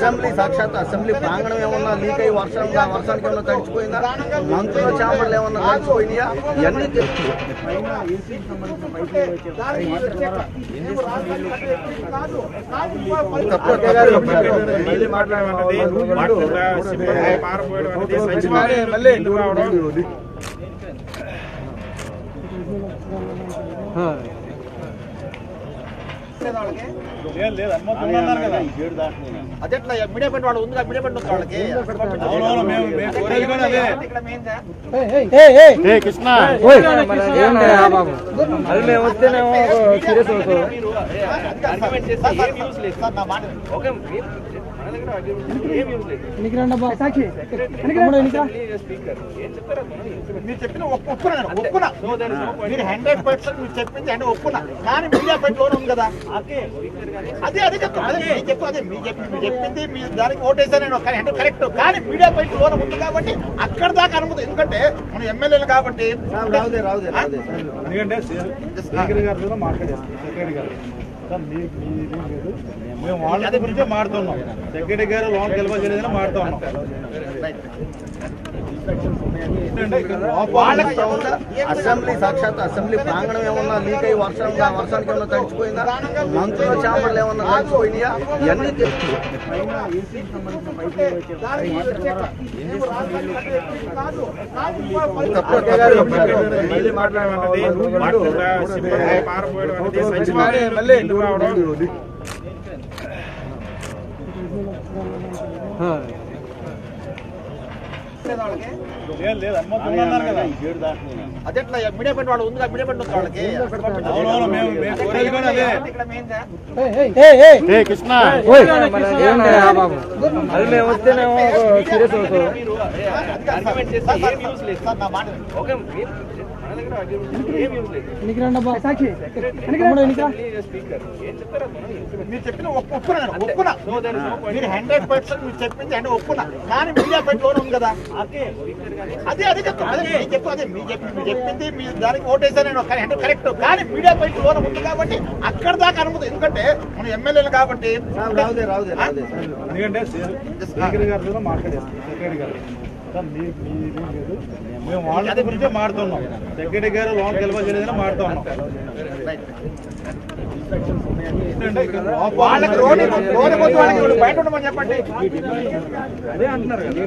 Assembly సాక్షాత్ assembly ప్రాంగణం ఏమన్నా లీక్ అయ్యి వర్షానికి ఏమన్నా తడిచిపోయిందా? మంత్రుల చాంబర్లు ఏమన్నా తడిచిపోయినాయా? ఇవన్నీ అదేట్లా మీడియా పెట్టి వాళ్ళు ఉందిగా మీడియా పెట్టి వాళ్ళకి కృష్ణ అది మేము వస్తేనేమో సీరియస్ అవుతాం. మీరు చెప్పిన ఒప్పుకున్నా మీరు 100% మీరు చెప్పింది అంటే ఒప్పుకున్నా, కానీ మీడియా పెట్టి లోన్ ఉంది కదా, అదే చెప్తాను. అదే మీరు చెప్పింది మీరు దానికి ఓటేసా నేను కరెక్ట్, కానీ మీడియా పెట్టి లోన్ ఉంది కాబట్టి అక్కడ దాకా అనుమతి. ఎందుకంటే మనం ఎమ్మెల్యేలు కాబట్టి ఎందుకంటే స్పీకర్ గారితో మాట్లాడేస్తాం. సెక్రటరీ గారు మేము వాళ్ళ గురించే మాడుతున్నాం. సెక్రటరీ గారు లోన్ గెలవలేదని మాడుతూ ఉన్నాం. అసెంబ్లీ సాక్షాత్ అసెంబ్లీ ప్రాంగణం ఏమన్నా లీక్ అయ్యి వర్షానికి ఏమన్నా తడిచిపోయిందా? మంత్రుల చాంబర్లు ఏమన్నా తడిచిపోయినాయా? ఇవన్నీ అదేట్లా మీడియా పెట్టి వాళ్ళు ఉందిగా మీడియా పెట్టి వాళ్ళకి కృష్ణ అది మేము వస్తేనేమో సీరియస్ అవుతాం. మీరు చెప్పిన ఒప్పుకున్నా మీరు 100% మీరు చెప్పింది అంటే ఒప్పుకున్నా, కానీ మీడియా పెట్టి లోన్ ఉంది కదా, అదే చెప్తాను. అదే మీరు చెప్పింది మీరు దానికి ఓటేసా నేను కరెక్ట్, కానీ మీడియా పెట్టి లోన్ ఉంది కాబట్టి అక్కడ దాకా అనుమతి. ఎందుకంటే మనం ఎమ్మెల్యేలు కాబట్టి ఎందుకంటే స్పీకర్ గారితో మాట్లాడేస్తాం. సెక్రటరీ గారు మేము వాళ్ళ గురించే మాడుతున్నాం. సెక్రటరీ గారు లోన్ గెలవలేదని మాడుతూ ఉన్నాం. వాళ్ళకి రోడ్డు బయట ఉండమని చెప్పండి. అదే అంటున్నారు కదా.